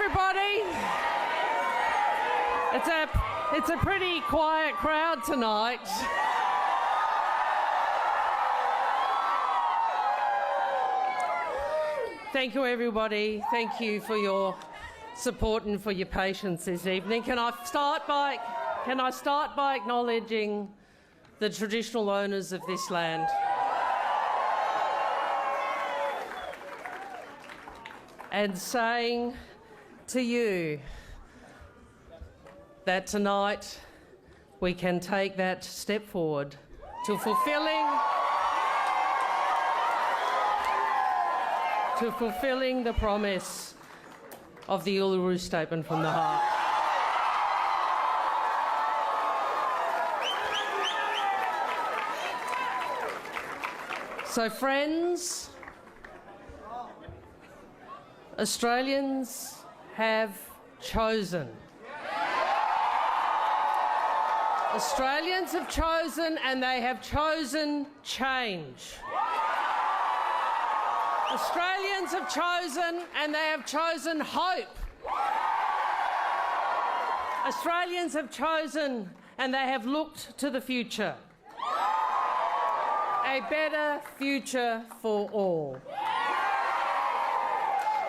everybody. It's a pretty quiet crowd tonight. Thank you, everybody. Thank you for your support and for your patience this evening. Can I start by acknowledging the traditional owners of this land? And saying to you that tonight we can take that step forward to fulfilling the promise of the Uluru Statement from the Heart. So, friends, Australians have chosen. Australians have chosen, and they have chosen change. Australians have chosen, and they have chosen hope. Australians have chosen, and they have looked to the future. A better future for all.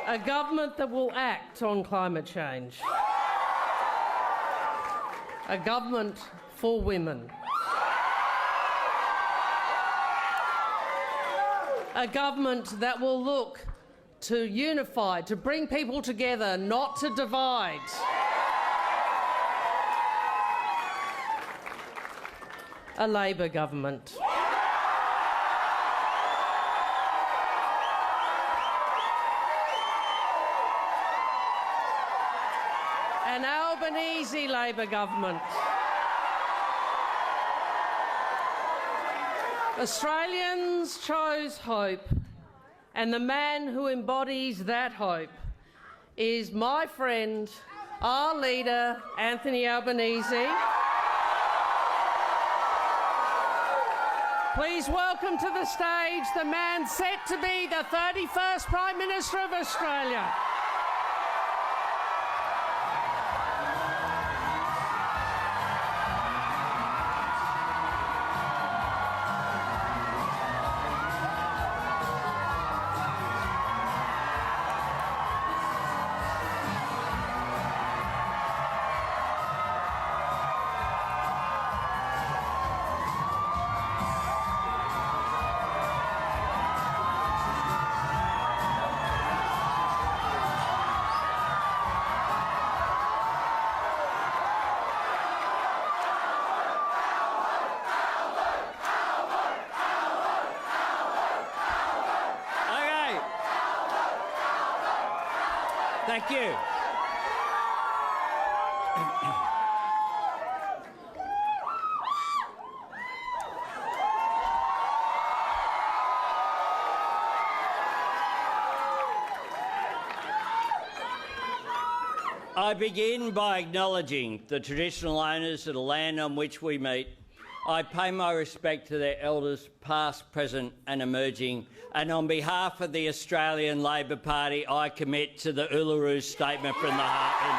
A government that will act on climate change. A government for women. A government that will look to unify, to bring people together, not to divide. A Labor government. An Albanese Labor government. Australians chose hope, and the man who embodies that hope is my friend, our leader, Anthony Albanese. Please welcome to the stage the man set to be the 31st Prime Minister of Australia. Thank you. I begin by acknowledging the traditional owners of the land on which we meet. I pay my respect to their elders, past, present and emerging, and on behalf of the Australian Labor Party, I commit to the Uluru Statement from the Heart in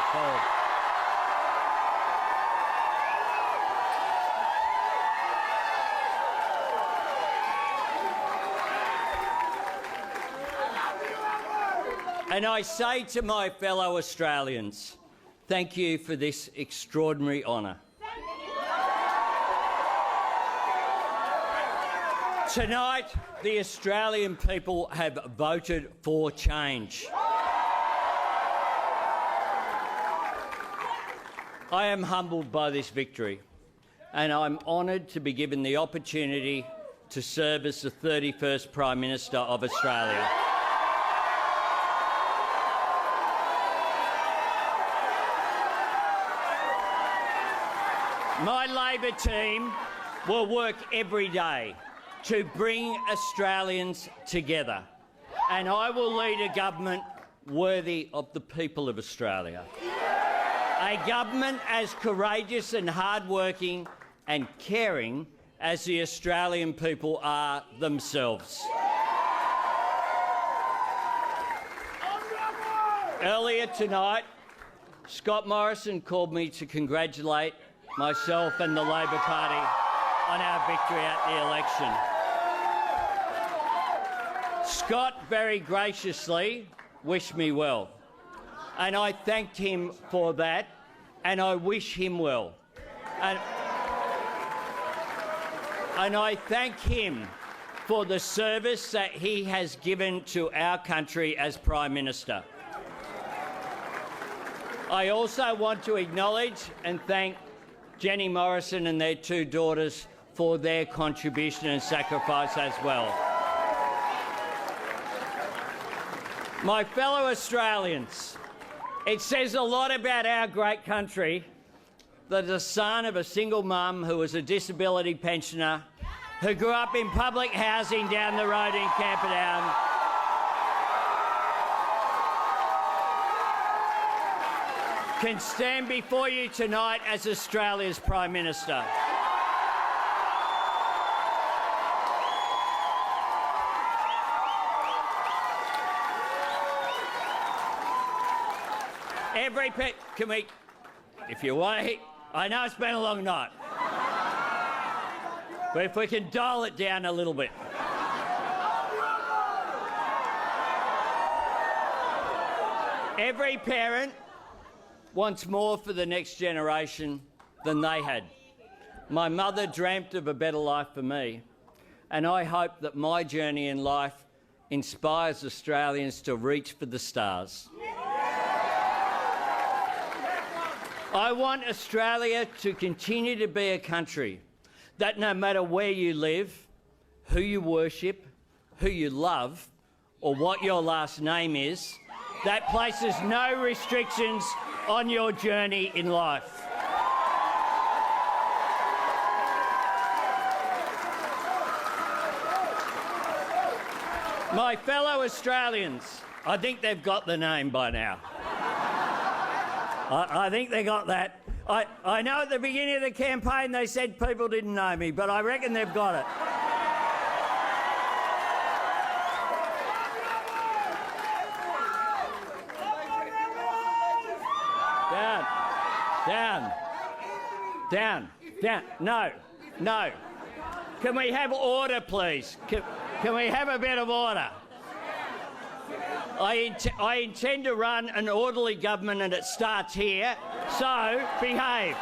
full. And I say to my fellow Australians, thank you for this extraordinary honour. Tonight, the Australian people have voted for change. I am humbled by this victory, and I'm honoured to be given the opportunity to serve as the 31st Prime Minister of Australia. My Labor team will work every day to bring Australians together, and I will lead a government worthy of the people of Australia. A government as courageous and hard-working and caring as the Australian people are themselves. Earlier tonight, Scott Morrison called me to congratulate myself and the Labor Party on our victory at the election. Scott very graciously wished me well, and I thanked him for that, and I wish him well. And I thank him for the service that he has given to our country as Prime Minister. I also want to acknowledge and thank Jenny Morrison and their two daughters for their contribution and sacrifice as well. My fellow Australians, it says a lot about our great country that the son of a single mum who was a disability pensioner, who grew up in public housing down the road in Camperdown, can stand before you tonight as Australia's Prime Minister. Can we, if you want to, I know it's been a long night, but if we can dial it down a little bit. Every parent wants more for the next generation than they had. My mother dreamt of a better life for me, and I hope that my journey in life inspires Australians to reach for the stars. I want Australia to continue to be a country that no matter where you live, who you worship, who you love, or what your last name is, that places no restrictions on your journey in life. My fellow Australians, I think they've got the name by now. I think they got that. I know at the beginning of the campaign they said people didn't know me, but I reckon they've got it. Down. No. Can we have order, please? Can we have a bit of order? I intend to run an orderly government, and it starts here, so behave.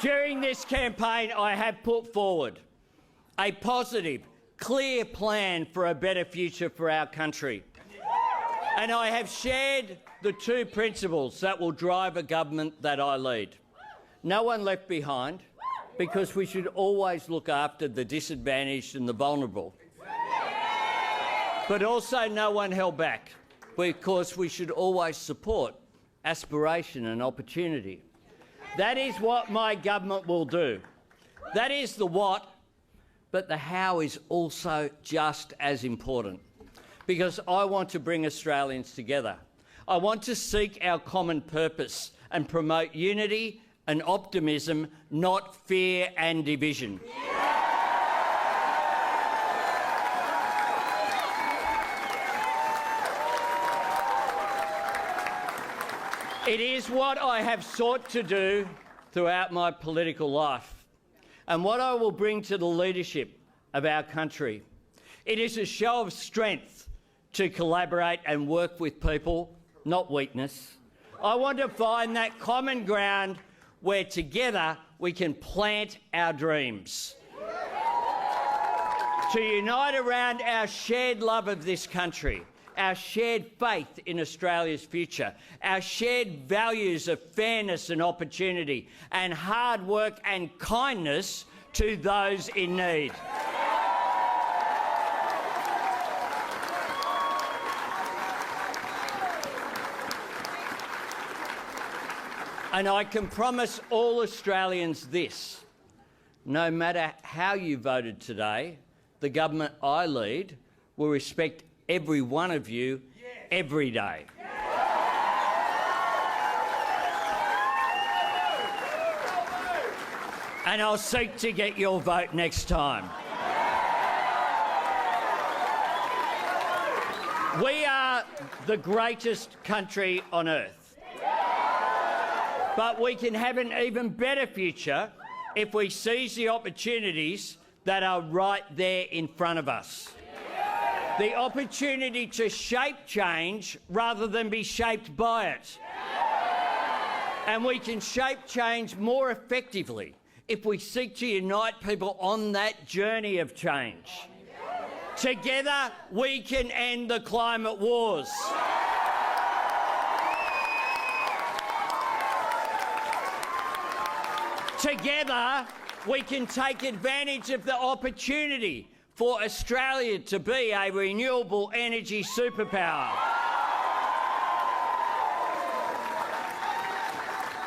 During this campaign, I have put forward a positive, clear plan for a better future for our country. And I have shared the two principles that will drive a government that I lead. No one left behind, because we should always look after the disadvantaged and the vulnerable. But also no one held back, because we should always support aspiration and opportunity. That is what my government will do. That is the what, but the how is also just as important, because I want to bring Australians together. I want to seek our common purpose and promote unity and optimism, not fear and division. It is what I have sought to do throughout my political life, and what I will bring to the leadership of our country. It is a show of strength to collaborate and work with people, not weakness. I want to find that common ground where together we can plant our dreams. To unite around our shared love of this country, our shared faith in Australia's future, our shared values of fairness and opportunity, and hard work and kindness to those in need. And I can promise all Australians this: no matter how you voted today, the government I lead will respect every one of you every day. And I'll seek to get your vote next time. We are the greatest country on earth. But we can have an even better future if we seize the opportunities that are right there in front of us. The opportunity to shape change rather than be shaped by it. And we can shape change more effectively if we seek to unite people on that journey of change. Together, we can end the climate wars. Together, we can take advantage of the opportunity for Australia to be a renewable energy superpower.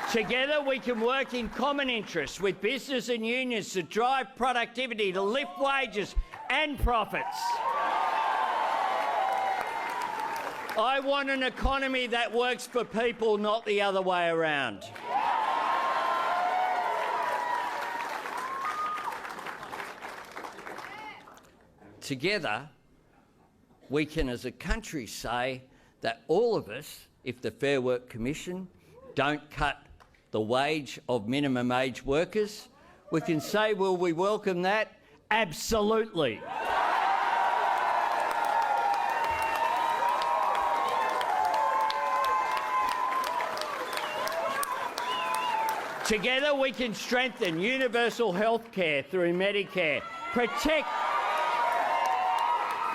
Together, we can work in common interests with business and unions to drive productivity, to lift wages and profits. I want an economy that works for people, not the other way around. Together, we can as a country say that all of us, if the Fair Work Commission don't cut the wage of minimum wage workers, we can say, will we welcome that? Absolutely. Together we can strengthen universal health care through Medicare,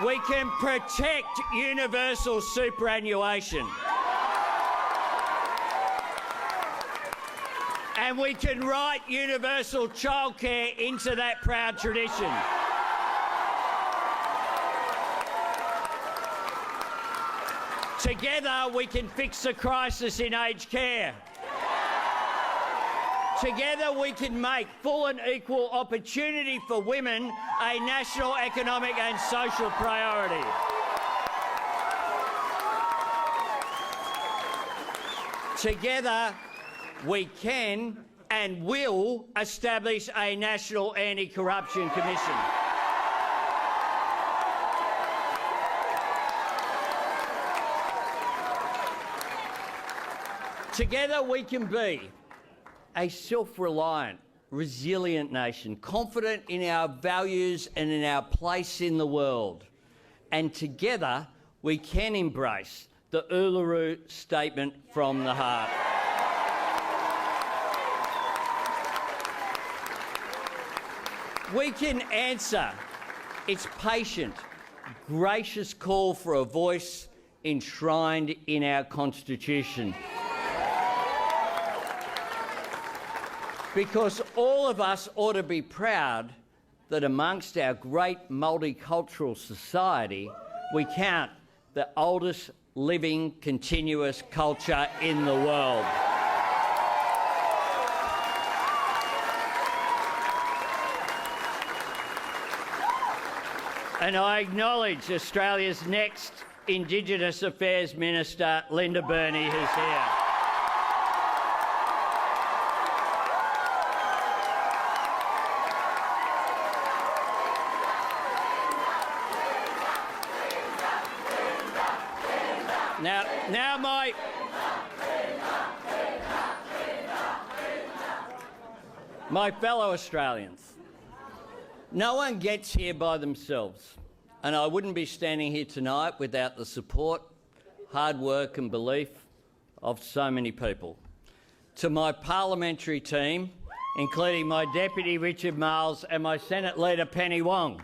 we can protect universal superannuation. And we can write universal childcare into that proud tradition. Together we can fix the crisis in aged care. Together we can make full and equal opportunity for women a national economic and social priority. Together we can and will establish a National Anti-Corruption Commission. Together we can be a self-reliant, resilient nation, confident in our values and in our place in the world. And together we can embrace the Uluru Statement from the Heart. We can answer its patient, gracious call for a voice enshrined in our Constitution. Because all of us ought to be proud that amongst our great multicultural society, we count the oldest living continuous culture in the world. And I acknowledge Australia's next Indigenous Affairs Minister, Linda Burney, who's here. Now my fellow Australians, no one gets here by themselves, and I wouldn't be standing here tonight without the support, hard work and belief of so many people. To my parliamentary team, including my Deputy Richard Marles and my Senate Leader Penny Wong.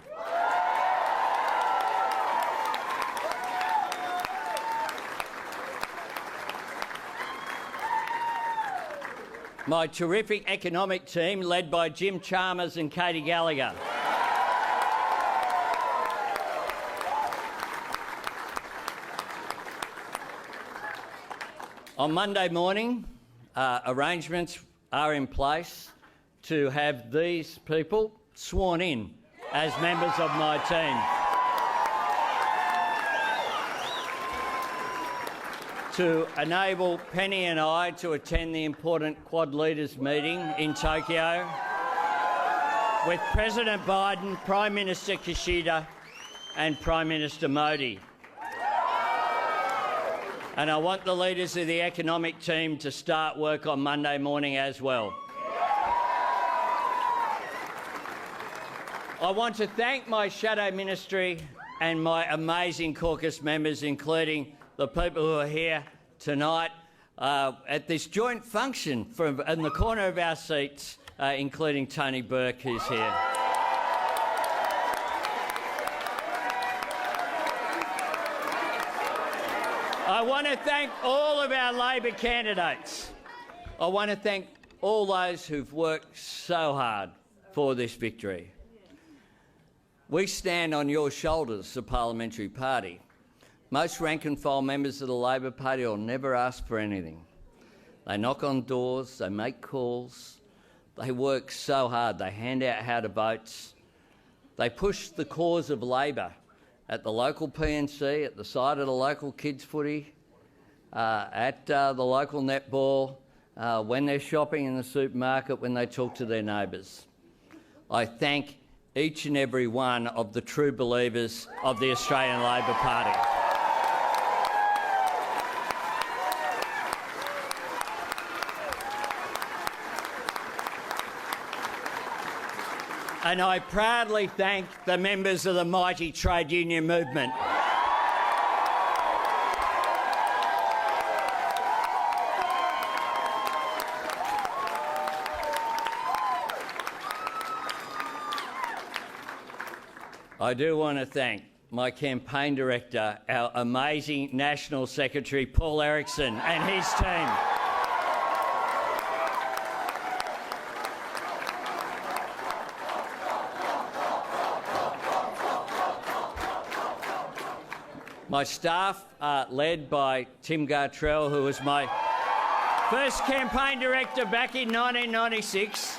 My terrific economic team led by Jim Chalmers and Katie Gallagher. On Monday morning, arrangements are in place to have these people sworn in as members of my team. To enable Penny and I to attend the important Quad Leaders meeting in Tokyo with President Biden, Prime Minister Kishida and Prime Minister Modi. And I want the leaders of the economic team to start work on Monday morning as well. I want to thank my shadow ministry and my amazing caucus members, including the people who are here tonight at this joint function in the corner of our seats, including Tony Burke, who's here. I want to thank all of our Labor candidates. I want to thank all those who've worked so hard for this victory. We stand on your shoulders, the parliamentary party. Most rank and file members of the Labor Party will never ask for anything. They knock on doors, they make calls, they work so hard, they hand out how to votes, they push the cause of Labor at the local PNC, at the side of the local kids footy, at the local netball, when they're shopping in the supermarket, when they talk to their neighbours. I thank each and every one of the true believers of the Australian Labor Party. And I proudly thank the members of the mighty trade union movement. I do want to thank my campaign director, our amazing National Secretary, Paul Erickson, and his team. My staff are led by Tim Gartrell, who was my first campaign director back in 1996.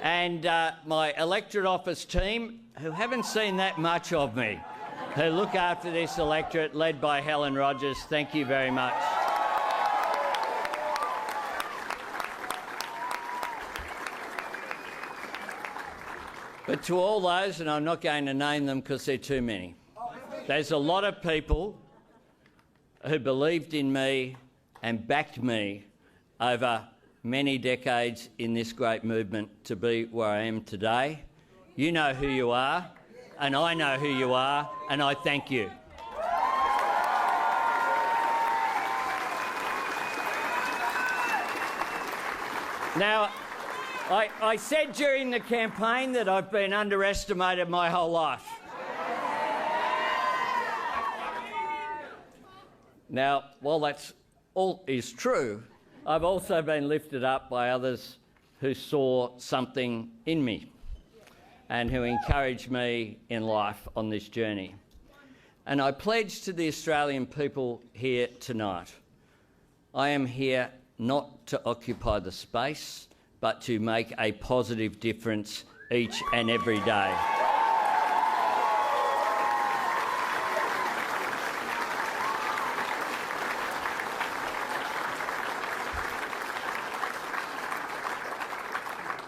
And my electorate office team, who haven't seen that much of me, who look after this electorate, led by Helen Rogers. Thank you very much. But to all those, and I'm not going to name them because they're too many, there's a lot of people who believed in me and backed me over many decades in this great movement to be where I am today. You know who you are, and I know who you are, and I thank you. Now, I said during the campaign that I've been underestimated my whole life. Now, while that's all is true, I've also been lifted up by others who saw something in me and who encouraged me in life on this journey. And I pledge to the Australian people here tonight, I am here not to occupy the space, but to make a positive difference each and every day.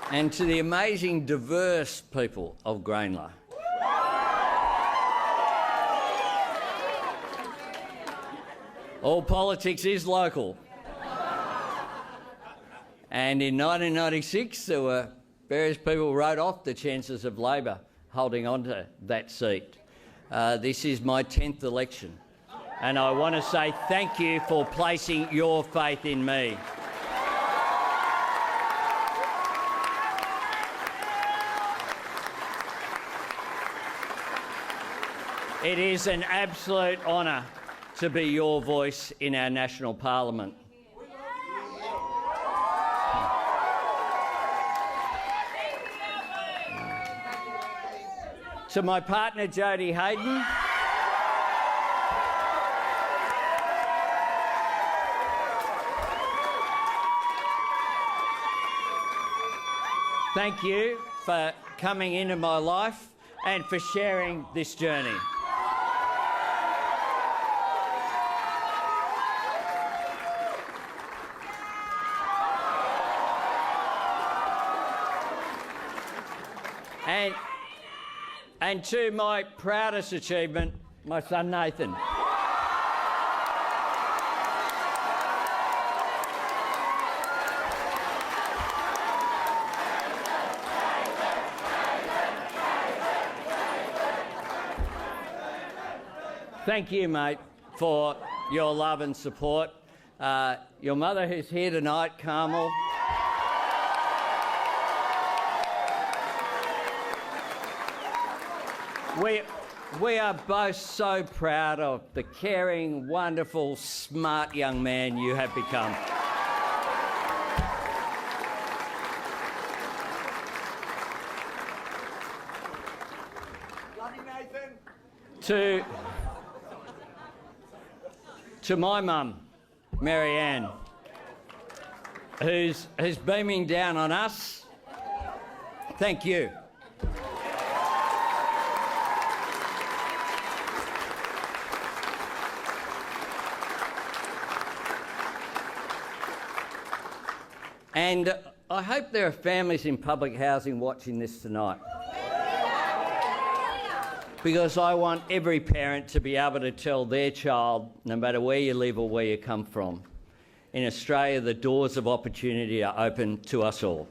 And to the amazing diverse people of Greenlaw. All politics is local. And in 1996, there were various people who wrote off the chances of Labor holding on to that seat. This is my 10th election, and I want to say thank you for placing your faith in me. It is an absolute honour to be your voice in our national parliament. To my partner, Jodie Hayden, thank you for coming into my life and for sharing this journey. And to my proudest achievement, my son Nathan. Thank you, mate, for your love and support. Your mother who's here tonight, Carmel. We are both so proud of the caring, wonderful, smart young man you have become. Love you, Nathan. To my mum, Mary Ann, who's beaming down on us, thank you. And I hope there are families in public housing watching this tonight. Because I want every parent to be able to tell their child, no matter where you live or where you come from, in Australia the doors of opportunity are open to us all.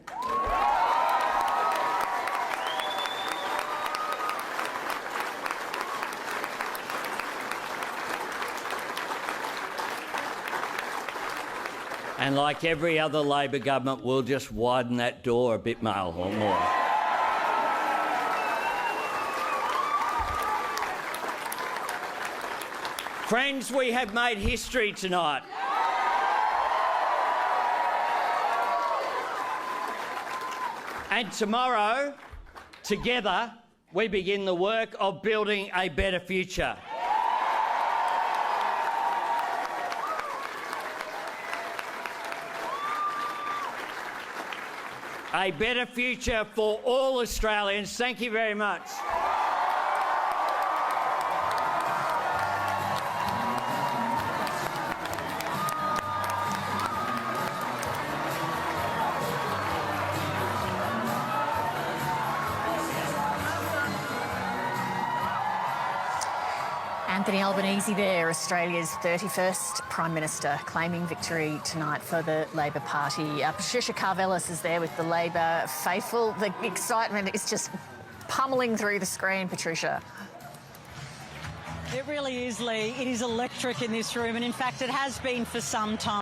And like every other Labor government, we'll just widen that door a bit more. Friends, we have made history tonight. And tomorrow, together, we begin the work of building a better future. A better future for all Australians. Thank you very much. Anthony Albanese there, Australia's 31st Prime Minister, claiming victory tonight for the Labor Party. Patricia Karvelis is there with the Labor faithful. The excitement is just pummelling through the screen, Patricia. It really is, Lee. It is electric in this room, and in fact it has been for some time.